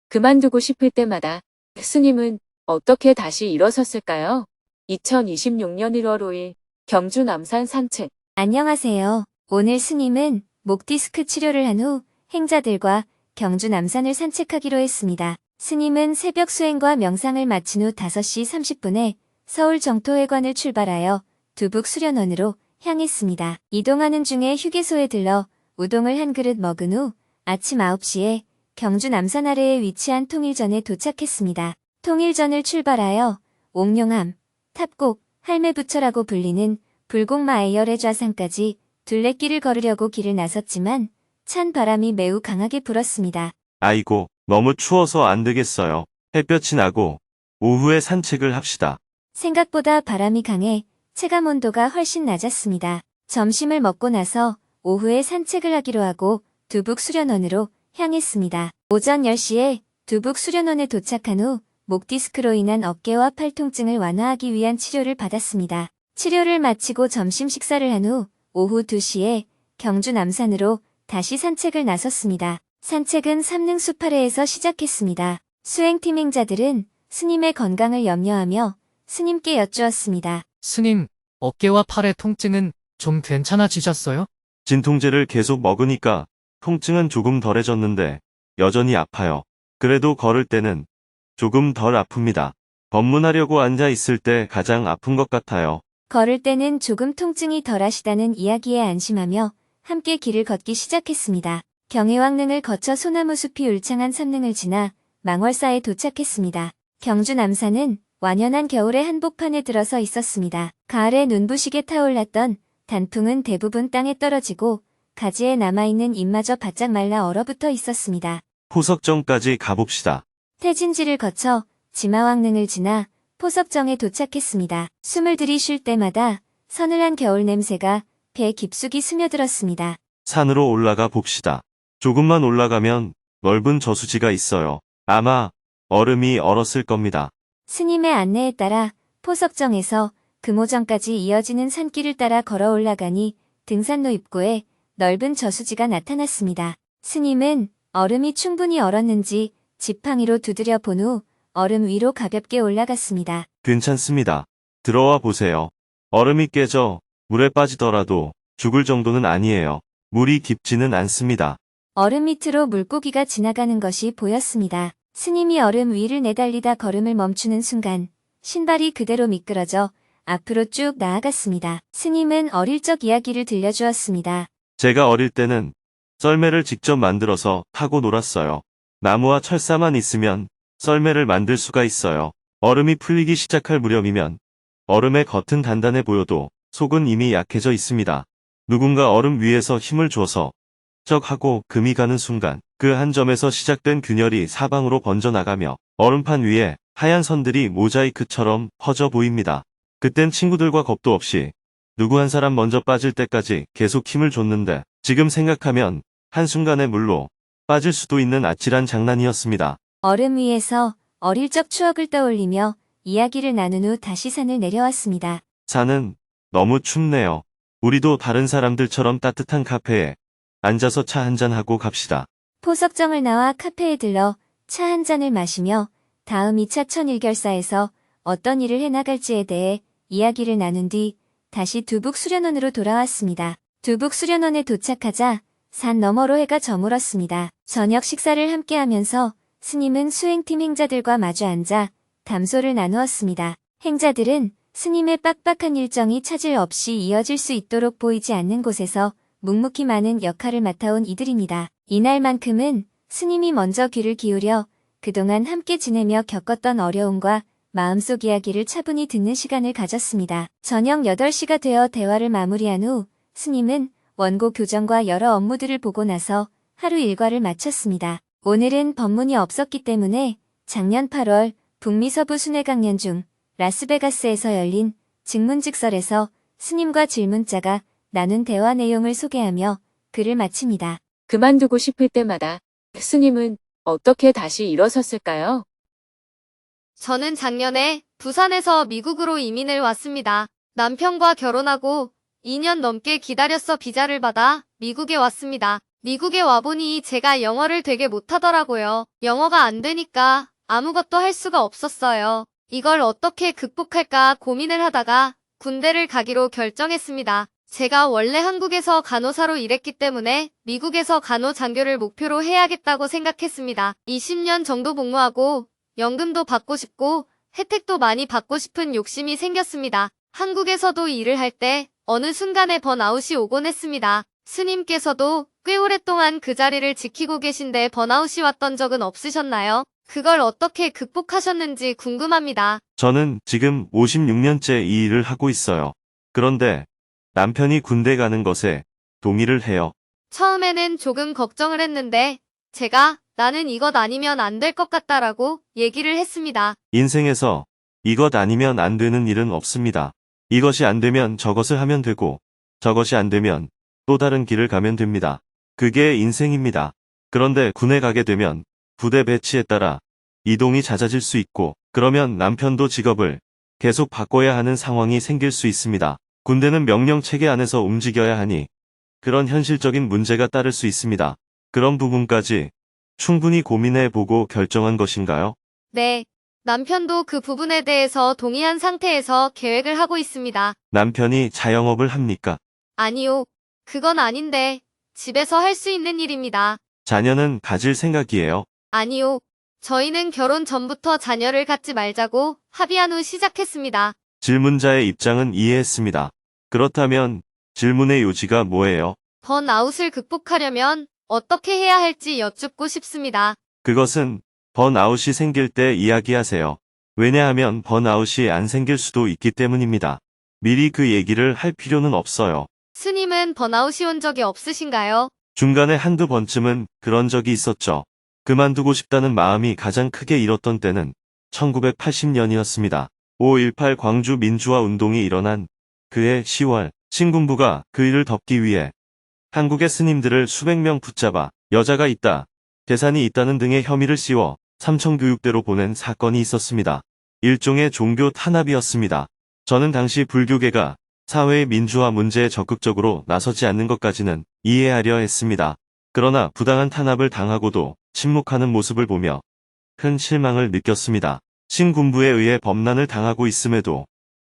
그만두고 싶을 때마다 스님은 어떻게 다시 일어섰을까요? 2026년 1월 5일 경주 남산 산책. 안녕하세요. 오늘 스님은 목 디스크 치료를 한 후 행자들과 경주 남산을 산책하기로 했습니다. 스님은 새벽 수행과 명상을 마친 후 5시 30분에 서울 정토회관을 출발하여 두북 수련원으로 향했습니다. 이동하는 중에 휴게소에 들러 우동을 한 그릇 먹은 후 아침 9시에 경주 남산 아래에 위치한 통일전에 도착했습니다. 통일전을 출발하여 옥룡암, 탑곡, 할매부처라고 불리는 불곡마 애열의 좌산까지 둘레길을 걸으려고 길을 나섰지만 찬 바람이 매우 강하게 불었습니다. 아이고, 너무 추워서 안 되겠어요. 햇볕이 나고 오후에 산책을 합시다. 생각보다 바람이 강해 체감 온도가 훨씬 낮았습니다. 점심을 먹고 나서 오후에 산책을 하기로 하고 두북 수련원으로 향했습니다. 오전 10시에 두북 수련원에 도착한 후 목 디스크로 인한 어깨와 팔 통증을 완화하기 위한 치료를 받았습니다. 치료를 마치고 점심 식사를 한 후 오후 2시에 경주 남산으로 다시 산책을 나섰습니다. 산책은 삼능수파래에서 시작했습니다. 수행팀 행자들은 스님의 건강을 염려하며 스님께 여쭈었습니다. 스님, 어깨와 팔의 통증은 좀 괜찮아지셨어요? 진통제를 계속 먹으니까 통증은 조금 덜해졌는데 여전히 아파요. 그래도 걸을 때는 조금 덜 아픕니다. 법문하려고 앉아 있을 때 가장 아픈 것 같아요. 걸을 때는 조금 통증이 덜하시다는 이야기에 안심하며 함께 길을 걷기 시작했습니다. 경해왕릉을 거쳐 소나무 숲이 울창한 삼릉을 지나 망월사에 도착했습니다. 경주 남산은 완연한 겨울의 한복판에 들어서 있었습니다. 가을에 눈부시게 타올랐던 단풍은 대부분 땅에 떨어지고 가지에 남아있는 잎마저 바짝 말라 얼어붙어 있었습니다. 포석정까지 가봅시다. 태진지를 거쳐 지마왕릉을 지나 포석정에 도착했습니다. 숨을 들이쉴 때마다 서늘한 겨울 냄새가 배 깊숙이 스며들었습니다. 산으로 올라가 봅시다. 조금만 올라가면 넓은 저수지가 있어요. 아마 얼음이 얼었을 겁니다. 스님의 안내에 따라 포석정에서 금오정까지 이어지는 산길을 따라 걸어 올라가니 등산로 입구에 넓은 저수지가 나타났습니다. 스님은 얼음이 충분히 얼었는지 지팡이로 두드려 본 후 얼음 위로 가볍게 올라갔습니다. 괜찮습니다. 들어와 보세요. 얼음이 깨져 물에 빠지더라도 죽을 정도는 아니에요. 물이 깊지는 않습니다. 얼음 밑으로 물고기가 지나가는 것이 보였습니다. 스님이 얼음 위를 내달리다 걸음을 멈추는 순간 신발이 그대로 미끄러져 앞으로 쭉 나아갔습니다. 스님은 어릴 적 이야기를 들려주었습니다. 제가 어릴 때는 썰매를 직접 만들어서 타고 놀았어요. 나무와 철사만 있으면 썰매를 만들 수가 있어요. 얼음이 풀리기 시작할 무렵이면 얼음의 겉은 단단해 보여도 속은 이미 약해져 있습니다. 누군가 얼음 위에서 힘을 줘서 쩍 하고 금이 가는 순간 그 한 점에서 시작된 균열이 사방으로 번져나가며 얼음판 위에 하얀 선들이 모자이크처럼 퍼져 보입니다. 그땐 친구들과 겁도 없이 누구 한 사람 먼저 빠질 때까지 계속 힘을 줬는데 지금 생각하면 한순간에 물로 빠질 수도 있는 아찔한 장난이었습니다. 얼음 위에서 어릴 적 추억을 떠올리며 이야기를 나눈 후 다시 산을 내려왔습니다. 산은 너무 춥네요. 우리도 다른 사람들처럼 따뜻한 카페에 앉아서 차 한잔하고 갑시다. 포석정을 나와 카페에 들러 차 한 잔을 마시며 다음 2차 천일결사에서 어떤 일을 해나갈지에 대해 이야기를 나눈 뒤 다시 두북 수련원으로 돌아왔습니다. 두북 수련원에 도착하자 산 너머로 해가 저물었습니다. 저녁 식사를 함께 하면서 스님은 수행팀 행자들과 마주 앉아 담소를 나누었습니다. 행자들은 스님의 빡빡한 일정이 차질 없이 이어질 수 있도록 보이지 않는 곳에서 묵묵히 많은 역할을 맡아온 이들입니다. 이날만큼은 스님이 먼저 귀를 기울여 그동안 함께 지내며 겪었던 어려움과 마음속 이야기를 차분히 듣는 시간을 가졌습니다. 저녁 8시가 되어 대화를 마무리한 후 스님은 원고 교정과 여러 업무들을 보고 나서 하루 일과를 마쳤습니다. 오늘은 법문이 없었기 때문에 작년 8월 북미 서부 순회 강연 중 라스베가스에서 열린 증문즉설에서 스님과 질문자가 나눈 대화 내용을 소개하며 글을 마칩니다. 그만두고 싶을 때마다 스님은 어떻게 다시 일어섰을까요? 저는 작년에 부산에서 미국으로 이민을 왔습니다. 남편과 결혼하고 2년 넘게 기다려서 비자를 받아 미국에 왔습니다. 미국에 와보니 제가 영어를 되게 못하더라고요. 영어가 안 되니까 아무것도 할 수가 없었어요. 이걸 어떻게 극복할까 고민을 하다가 군대를 가기로 결정했습니다. 제가 원래 한국에서 간호사로 일했기 때문에 미국에서 간호장교를 목표로 해야겠다고 생각했습니다. 20년 정도 복무하고 연금도 받고 싶고 혜택도 많이 받고 싶은 욕심이 생겼습니다. 한국에서도 일을 할 때 어느 순간에 번아웃이 오곤 했습니다. 스님께서도 꽤 오랫동안 그 자리를 지키고 계신데 번아웃이 왔던 적은 없으셨나요? 그걸 어떻게 극복하셨는지 궁금합니다. 저는 지금 56년째 이 일을 하고 있어요. 그런데 남편이 군대 가는 것에 동의를 해요. 처음에는 조금 걱정을 했는데 제가 나는 이것 아니면 안 될 것 같다라고 얘기를 했습니다. 인생에서 이것 아니면 안 되는 일은 없습니다. 이것이 안 되면 저것을 하면 되고, 저것이 안 되면 또 다른 길을 가면 됩니다. 그게 인생입니다. 그런데 군에 가게 되면 부대 배치에 따라 이동이 잦아질 수 있고, 그러면 남편도 직업을 계속 바꿔야 하는 상황이 생길 수 있습니다. 군대는 명령 체계 안에서 움직여야 하니 그런 현실적인 문제가 따를 수 있습니다. 그런 부분까지 충분히 고민해보고 결정한 것인가요? 네. 남편도 그 부분에 대해서 동의한 상태에서 계획을 하고 있습니다. 남편이 자영업을 합니까? 아니요. 그건 아닌데 집에서 할 수 있는 일입니다. 자녀는 가질 생각이에요. 아니요. 저희는 결혼 전부터 자녀를 갖지 말자고 합의한 후 시작했습니다. 질문자의 입장은 이해했습니다. 그렇다면 질문의 요지가 뭐예요? 번아웃을 극복하려면 어떻게 해야 할지 여쭙고 싶습니다. 그것은 번아웃이 생길 때 이야기하세요. 왜냐하면 번아웃이 안 생길 수도 있기 때문입니다. 미리 그 얘기를 할 필요는 없어요. 스님은 번아웃이 온 적이 없으신가요? 중간에 한두 번쯤은 그런 적이 있었죠. 그만두고 싶다는 마음이 가장 크게 일었던 때는 1980년이었습니다. 5.18 광주 민주화 운동이 일어난 그해 10월, 신군부가 그 일을 덮기 위해 한국의 스님들을 수백 명 붙잡아 여자가 있다, 재산이 있다는 등의 혐의를 씌워 삼청교육대로 보낸 사건이 있었습니다. 일종의 종교 탄압이었습니다. 저는 당시 불교계가 사회의 민주화 문제에 적극적으로 나서지 않는 것까지는 이해하려 했습니다. 그러나 부당한 탄압을 당하고도 침묵하는 모습을 보며 큰 실망을 느꼈습니다. 신군부에 의해 범난을 당하고 있음에도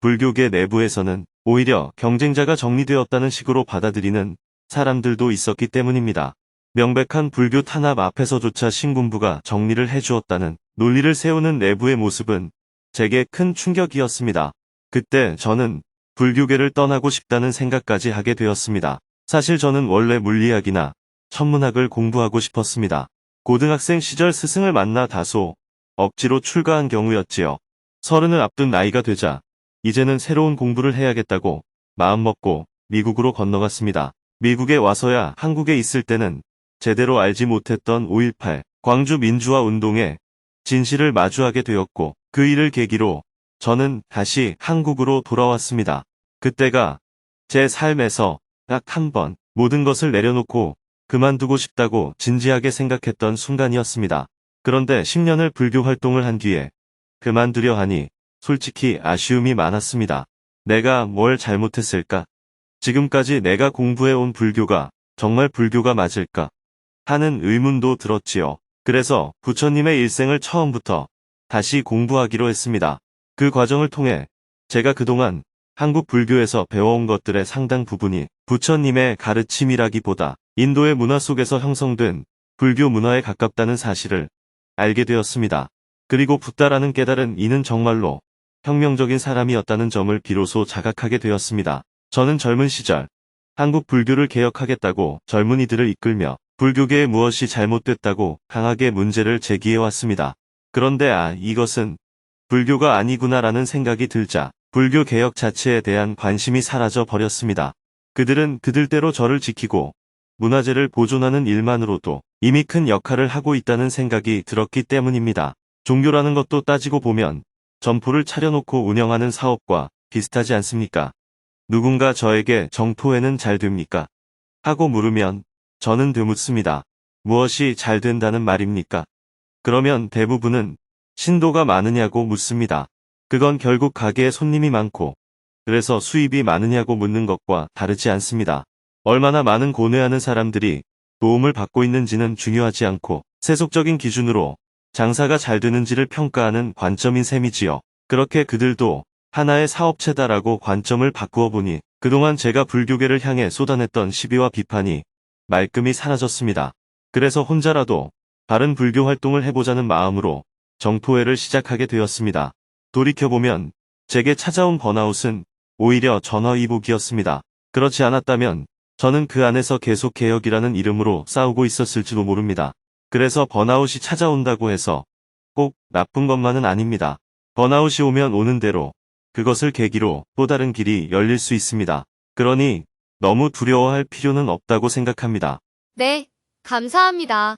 불교계 내부에서는 오히려 경쟁자가 정리되었다는 식으로 받아들이는 사람들도 있었기 때문입니다. 명백한 불교 탄압 앞에서조차 신군부가 정리를 해주었다는 논리를 세우는 내부의 모습은 제게 큰 충격이었습니다. 그때 저는 불교계를 떠나고 싶다는 생각까지 하게 되었습니다. 사실 저는 원래 물리학이나 천문학을 공부하고 싶었습니다. 고등학생 시절 스승을 만나 다소 억지로 출가한 경우였지요. 30을 앞둔 나이가 되자 이제는 새로운 공부를 해야겠다고 마음먹고 미국으로 건너갔습니다. 미국에 와서야 한국에 있을 때는 제대로 알지 못했던 5.18 광주 민주화 운동의 진실을 마주하게 되었고, 그 일을 계기로 저는 다시 한국으로 돌아왔습니다. 그때가 제 삶에서 딱 한 번 모든 것을 내려놓고 그만두고 싶다고 진지하게 생각했던 순간이었습니다. 그런데 10년을 불교 활동을 한 뒤에 그만두려 하니 솔직히 아쉬움이 많았습니다. 내가 뭘 잘못했을까? 지금까지 내가 공부해온 불교가 정말 불교가 맞을까? 하는 의문도 들었지요. 그래서 부처님의 일생을 처음부터 다시 공부하기로 했습니다. 그 과정을 통해 제가 그동안 한국 불교에서 배워온 것들의 상당 부분이 부처님의 가르침이라기보다 인도의 문화 속에서 형성된 불교 문화에 가깝다는 사실을 알게 되었습니다. 그리고 붓다라는 깨달은 이는 정말로 혁명적인 사람이었다는 점을 비로소 자각하게 되었습니다. 저는 젊은 시절 한국 불교를 개혁하겠다고 젊은이들을 이끌며 불교계에 무엇이 잘못됐다고 강하게 문제를 제기해왔습니다. 그런데 이것은 불교가 아니구나라는 생각이 들자 불교 개혁 자체에 대한 관심이 사라져 버렸습니다. 그들은 그들대로 저를 지키고 문화재를 보존하는 일만으로도 이미 큰 역할을 하고 있다는 생각이 들었기 때문입니다. 종교라는 것도 따지고 보면 점포를 차려놓고 운영하는 사업과 비슷하지 않습니까? 누군가 저에게 정토회는 잘 됩니까? 하고 물으면 저는 되묻습니다. 무엇이 잘 된다는 말입니까? 그러면 대부분은 신도가 많으냐고 묻습니다. 그건 결국 가게에 손님이 많고 그래서 수입이 많으냐고 묻는 것과 다르지 않습니다. 얼마나 많은 고뇌하는 사람들이 도움을 받고 있는지는 중요하지 않고 세속적인 기준으로 장사가 잘 되는지를 평가하는 관점인 셈이지요. 그렇게 그들도 하나의 사업체다라고 관점을 바꾸어 보니 그동안 제가 불교계를 향해 쏟아냈던 시비와 비판이 말끔히 사라졌습니다. 그래서 혼자라도 다른 불교 활동을 해보자는 마음으로 정토회를 시작하게 되었습니다. 돌이켜보면 제게 찾아온 번아웃은 오히려 전화위복이었습니다. 그렇지 않았다면 저는 그 안에서 계속 개혁이라는 이름으로 싸우고 있었을지도 모릅니다. 그래서 번아웃이 찾아온다고 해서 꼭 나쁜 것만은 아닙니다. 번아웃이 오면 오는 대로 그것을 계기로 또 다른 길이 열릴 수 있습니다. 그러니 너무 두려워할 필요는 없다고 생각합니다. 네, 감사합니다.